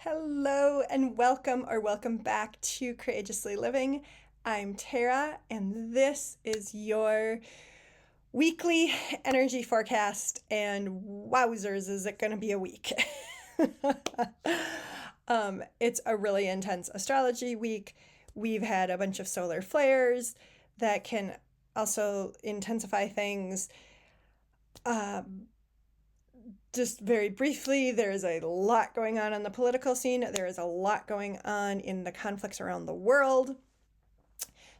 Hello and welcome back to Courageously Living. I'm Tara and this is your weekly energy forecast, and wowzers, is it going to be a week. It's a really intense astrology week. We've had a bunch of solar flares that can also intensify things. Just very briefly, there is a lot going on the political scene. There is a lot going on in the conflicts around the world.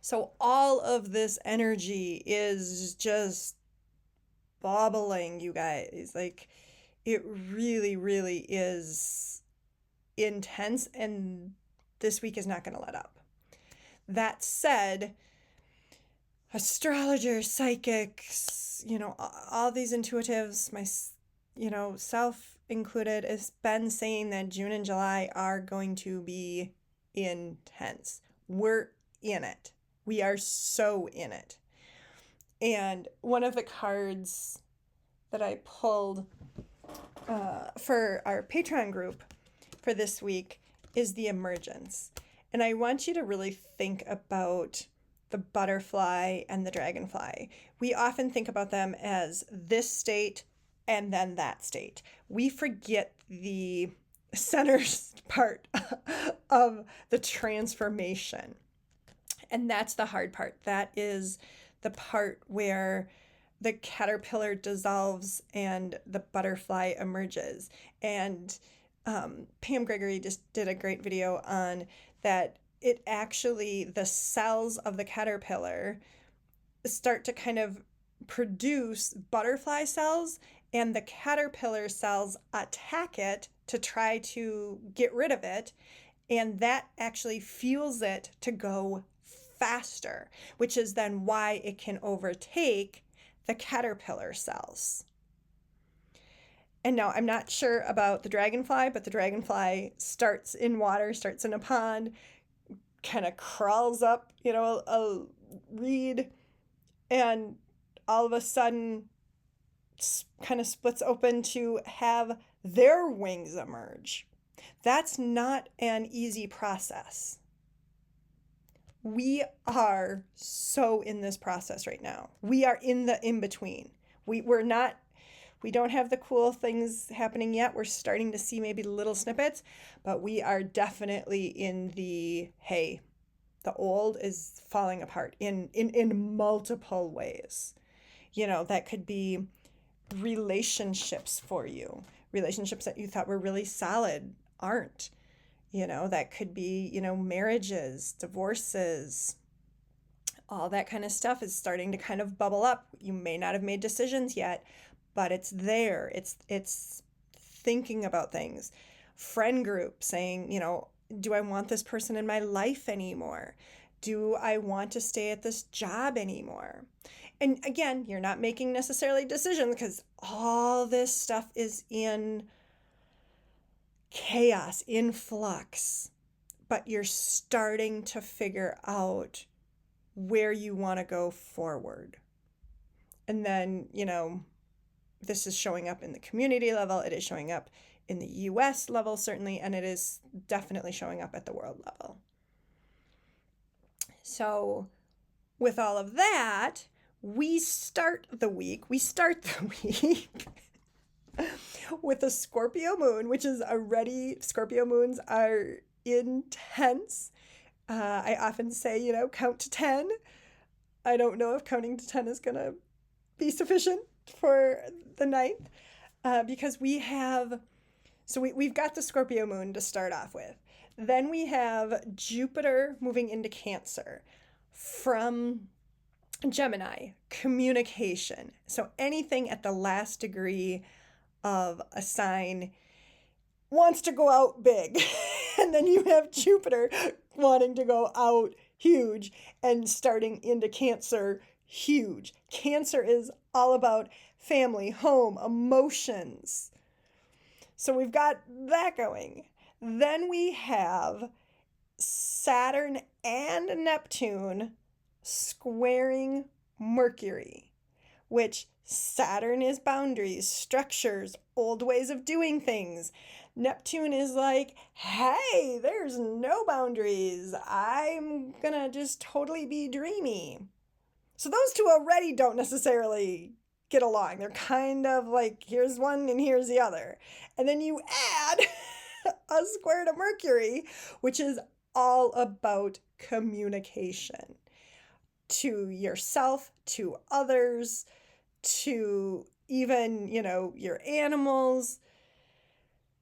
So all of this energy is just bubbling, you guys. Like, it really, really is intense, and this week is not going to let up. That said, astrologers, psychics, all these intuitives, self included, has been saying that June and July are going to be intense. We're in it. We are so in it. And one of the cards that I pulled for our Patreon group for this week is the emergence. And I want you to really think about the butterfly and the dragonfly. We often think about them as this state and then that state. We forget the center part of the transformation. And that's the hard part. That is the part where the caterpillar dissolves and the butterfly emerges. And Pam Gregory just did a great video on that. It actually, the cells of the caterpillar start to kind of produce butterfly cells, and the caterpillar cells attack it to try to get rid of it, and that actually fuels it to go faster, which is then why it can overtake the caterpillar cells. And now I'm not sure about the dragonfly, but the dragonfly starts in water, starts in a pond, kind of crawls up, a reed, and all of a sudden kind of splits open to have their wings emerge. That's not an easy process. We are so in this process right now. We are in the in-between. We don't have the cool things happening yet. We're starting to see maybe little snippets, but we are definitely in the, hey, the old is falling apart in multiple ways. That could be relationships for you. Relationships that you thought were really solid aren't. That could be, marriages, divorces, all that kind of stuff is starting to kind of bubble up. You may not have made decisions yet, but it's there. It's thinking about things. Friend group saying, do I want this person in my life anymore? Do I want to stay at this job anymore? And again, you're not making necessarily decisions because all this stuff is in chaos, in flux, but you're starting to figure out where you want to go forward. And then, this is showing up in the community level, it is showing up in the US level, certainly, and it is definitely showing up at the world level. So with all of that, we start the week with a Scorpio moon, which is already, Scorpio moons are intense. I often say, count to 10. I don't know if counting to 10 is going to be sufficient for the ninth, because we've got the Scorpio moon to start off with. Then we have Jupiter moving into Cancer from Gemini, communication. So anything at the last degree of a sign wants to go out big. And then you have Jupiter wanting to go out huge and starting into Cancer huge. Cancer is all about family, home, emotions. So we've got that going. Then we have Saturn and Neptune squaring Mercury, which Saturn is boundaries, structures, old ways of doing things. Neptune is like, hey, there's no boundaries. I'm gonna just totally be dreamy. So those two already don't necessarily get along. They're kind of like, here's one and here's the other. And then you add a square to Mercury, which is all about communication to yourself, to others, to even, your animals.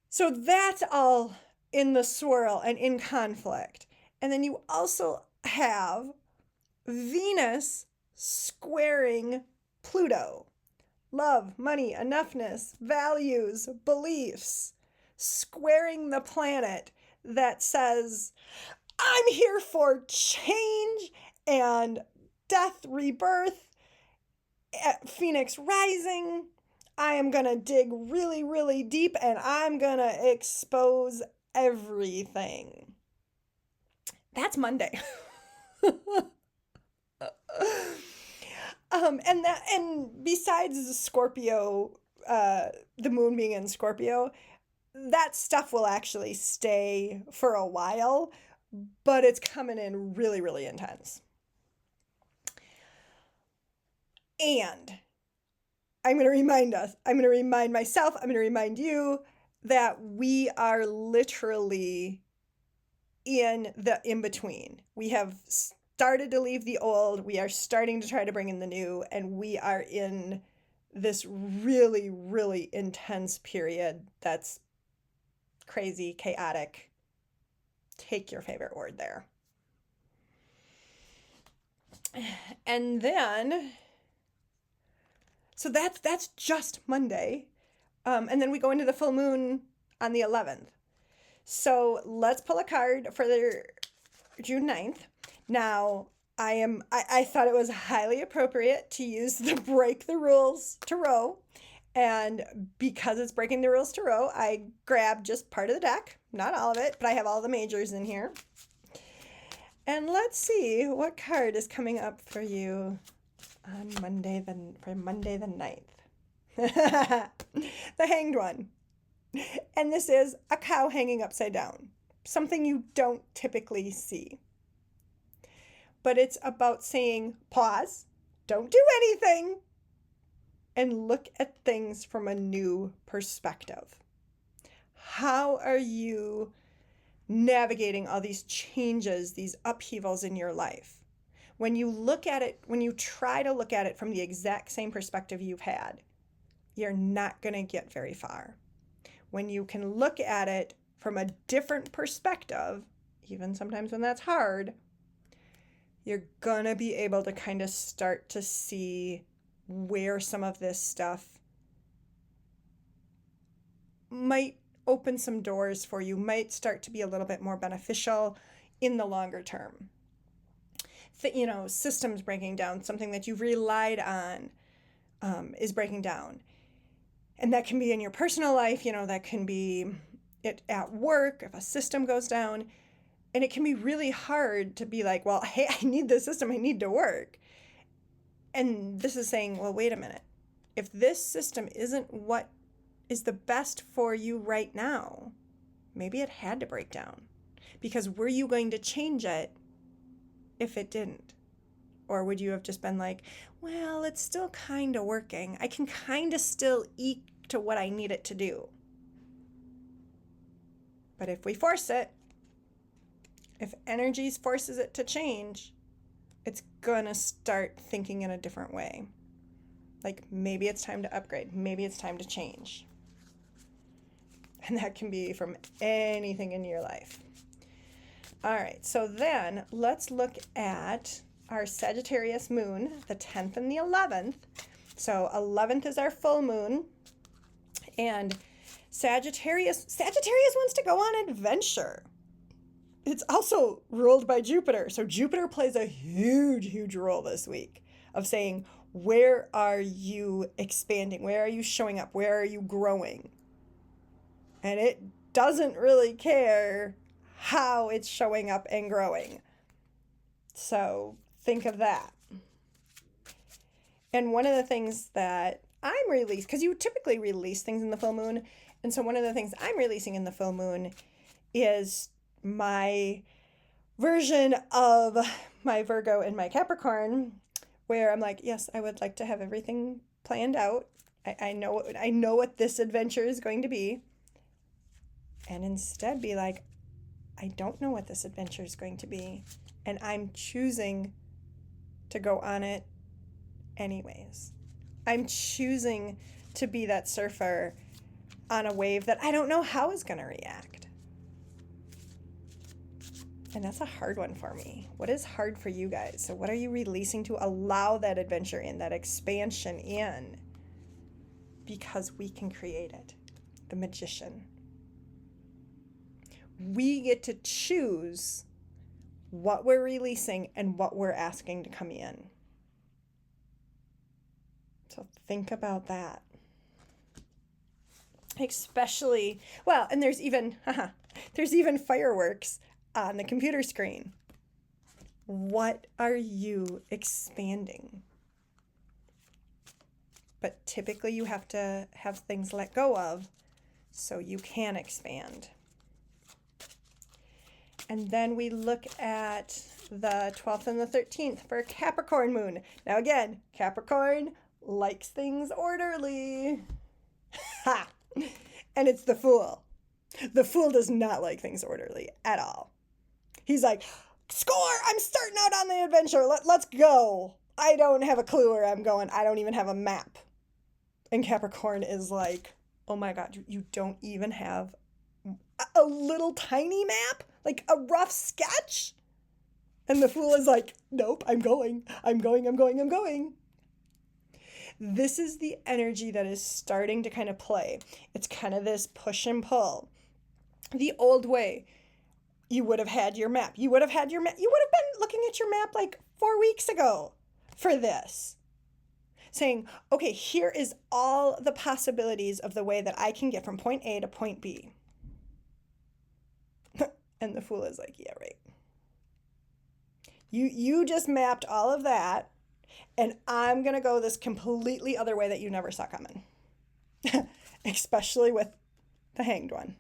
So that's all in the swirl and in conflict. And then you also have Venus squaring Pluto. Love, money, enoughness, values, beliefs. Squaring the planet that says, I'm here for change and death, rebirth, Phoenix rising. I am going to dig really, really deep and I'm going to expose everything. That's Monday. And besides the Scorpio, the moon being in Scorpio, that stuff will actually stay for a while, but it's coming in really, really intense. And I'm going to remind myself, I'm going to remind you that we are literally in the in-between. We have started to leave the old, we are starting to try to bring in the new, and we are in this really, really intense period that's crazy, chaotic. Take your favorite word there. And then, so that's just Monday. And then we go into the full moon on the 11th. So let's pull a card for the June 9th. Now, I thought it was highly appropriate to use the Break the Rules Tarot. And because it's Breaking the Rules Tarot, I grabbed just part of the deck, not all of it, but I have all the majors in here. And let's see what card is coming up for you on Monday the 9th. The Hanged One. And this is a cow hanging upside down, something you don't typically see. But it's about saying, pause, don't do anything, and look at things from a new perspective. How are you navigating all these changes, these upheavals in your life? When you look at it, when you try to look at it from the exact same perspective you've had, you're not going to get very far. When you can look at it from a different perspective, even sometimes when that's hard, you're going to be able to kind of start to see where some of this stuff might open some doors for you, might start to be a little bit more beneficial in the longer term. Systems breaking down, something that you've relied on is breaking down. And that can be in your personal life, that can be it at work, if a system goes down. And it can be really hard to be like, well, hey, I need this system, I need to work. And this is saying, well, wait a minute. If this system isn't what is the best for you right now, maybe it had to break down. Because were you going to change it if it didn't? Or would you have just been like, well, it's still kind of working. I can kind of still eke to what I need it to do. But if we force it, if energy forces it to change, it's gonna start thinking in a different way. Like maybe it's time to upgrade. Maybe it's time to change. And that can be from anything in your life. All right, so then let's look at our Sagittarius moon, the 10th and the 11th. So 11th is our full moon. And Sagittarius wants to go on adventure. It's also ruled by Jupiter. So Jupiter plays a huge, huge role this week of saying, where are you expanding? Where are you showing up? Where are you growing? And it doesn't really care how it's showing up and growing. So think of that. And one of the things that I'm released, because you typically release things in the full moon, And so one of the things I'm releasing in the full moon is my version of my Virgo and my Capricorn, where I'm like, yes, I would like to have everything planned out. I know what this adventure is going to be. And instead be like, I don't know what this adventure is going to be. And I'm choosing to go on it anyways. I'm choosing to be that surfer on a wave that I don't know how is going to react. And that's a hard one for me. What is hard for you guys? So what are you releasing to allow that adventure in, that expansion in? Because we can create it. The magician. We get to choose what we're releasing and what we're asking to come in. So think about that. Especially, well, and there's even fireworks on the computer screen. What are you expanding? But typically you have to have things let go of so you can expand. And then we look at the 12th and the 13th for Capricorn moon. Now again, Capricorn likes things orderly. Ha! And it's the Fool. The Fool does not like things orderly at all. He's like, score! I'm starting out on the adventure. Let's go. I don't have a clue where I'm going. I don't even have a map. And Capricorn is like, oh my God, you don't even have a little tiny map? Like a rough sketch? And the Fool is like, nope, I'm going. This is the energy that is starting to kind of play. It's kind of this push and pull. The old way, you would have had your map. You would have been looking at your map like 4 weeks ago for this. Saying, okay, here is all the possibilities of the way that I can get from point A to point B. And the Fool is like, yeah, right. You just mapped all of that, and I'm going to go this completely other way that you never saw coming. Especially with the Hanged one.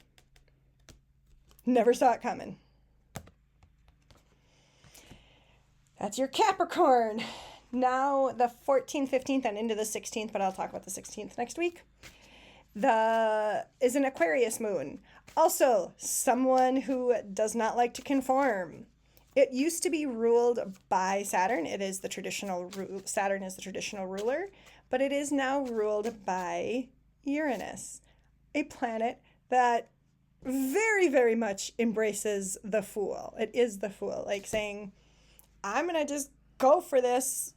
Never saw it coming. That's your Capricorn. Now the 14th, 15th, and into the 16th, but I'll talk about the 16th next week. Is an Aquarius moon. Also, someone who does not like to conform. It used to be ruled by Saturn. Saturn is the traditional ruler, but it is now ruled by Uranus, a planet that very, very much embraces the Fool. It is the Fool, like saying, I'm going to just go for this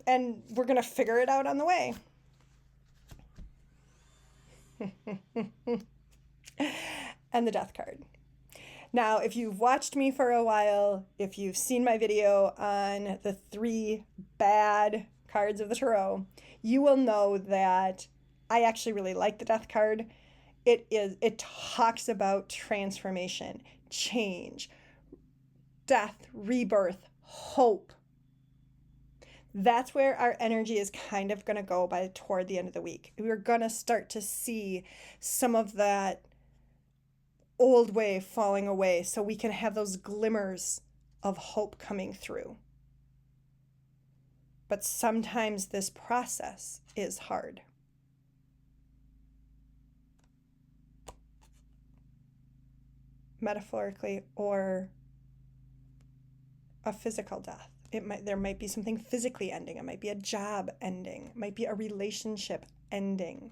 and we're going to figure it out on the way. And the Death card. Now, if you've watched me for a while, if you've seen my video on the 3 bad cards of the tarot, you will know that I actually really like the Death card. It talks about transformation, change, death, rebirth, hope. That's where our energy is kind of going to go toward the end of the week. We're going to start to see some of that old way falling away so we can have those glimmers of hope coming through. But sometimes this process is hard. Metaphorically or a physical death. There might be something physically ending. It might be a job ending. It might be a relationship ending.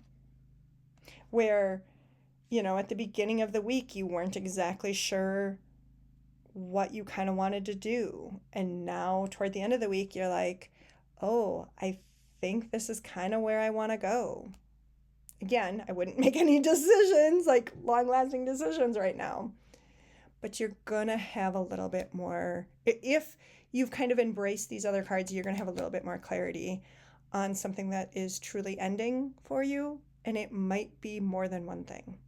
Where, at the beginning of the week, you weren't exactly sure what you kind of wanted to do. And now toward the end of the week, you're like, oh, I think this is kind of where I want to go. Again, I wouldn't make any decisions, like long-lasting decisions right now. But you're going to have a little bit more, if you've kind of embraced these other cards, you're going to have a little bit more clarity on something that is truly ending for you. And it might be more than one thing.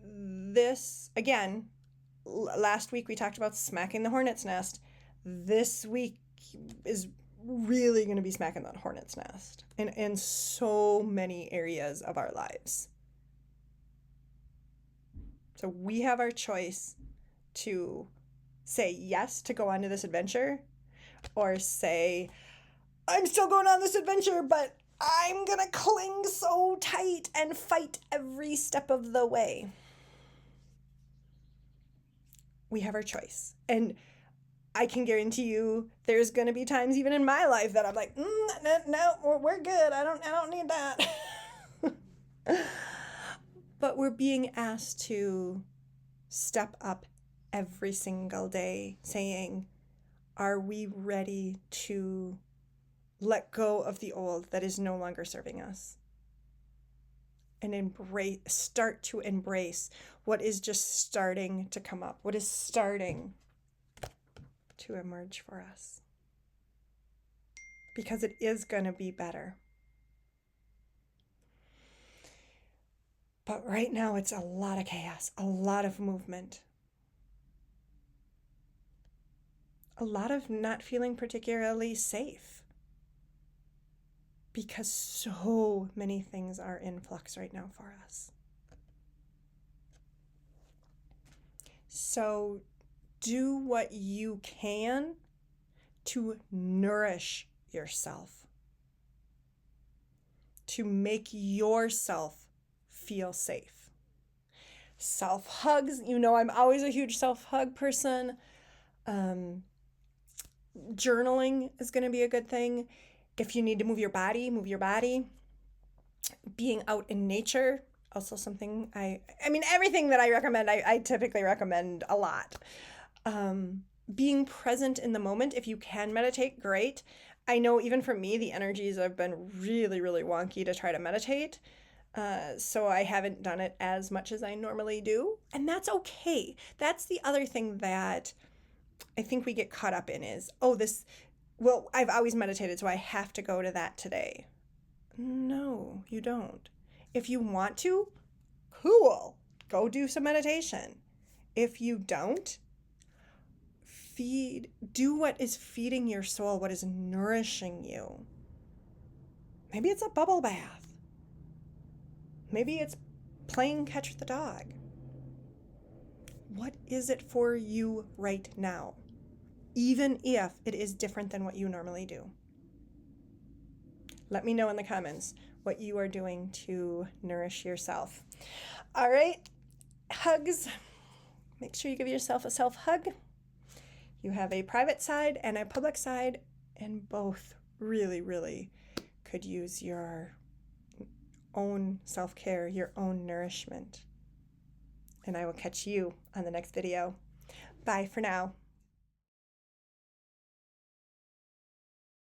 This, again, last week we talked about smacking the hornet's nest. This week is really going to be smacking that hornet's nest in so many areas of our lives. So we have our choice to say yes to go on to this adventure, or say, I'm still going on this adventure, but I'm going to cling so tight and fight every step of the way. We have our choice. And I can guarantee you there's going to be times even in my life that I'm like, no, we're good. I don't need that. But we're being asked to step up every single day saying, are we ready to let go of the old that is no longer serving us? And start to embrace what is just starting to come up, what is starting to emerge for us. Because it is going to be better. But right now it's a lot of chaos, a lot of movement, a lot of not feeling particularly safe. Because so many things are in flux right now for us. So do what you can to nourish yourself, to make yourself feel safe. Self-hugs, I'm always a huge self-hug person. Journaling is going to be a good thing. If you need to move your body, move your body. Being out in nature, also something everything that I recommend, I typically recommend a lot. Being present in the moment. If you can meditate, great. I know even for me, the energies have been really, really wonky to try to meditate. So I haven't done it as much as I normally do. And that's okay. That's the other thing that I think we get caught up in is, I've always meditated, so I have to go to that today. No, you don't. If you want to, cool. Go do some meditation. If you don't, do what is feeding your soul, what is nourishing you. Maybe it's a bubble bath. Maybe it's playing catch with the dog. What is it for you right now? Even if it is different than what you normally do. Let me know in the comments what you are doing to nourish yourself. All right, hugs. Make sure you give yourself a self-hug. You have a private side and a public side, and both really, really could use your own self-care, your own nourishment. And I will catch you on the next video. Bye for now.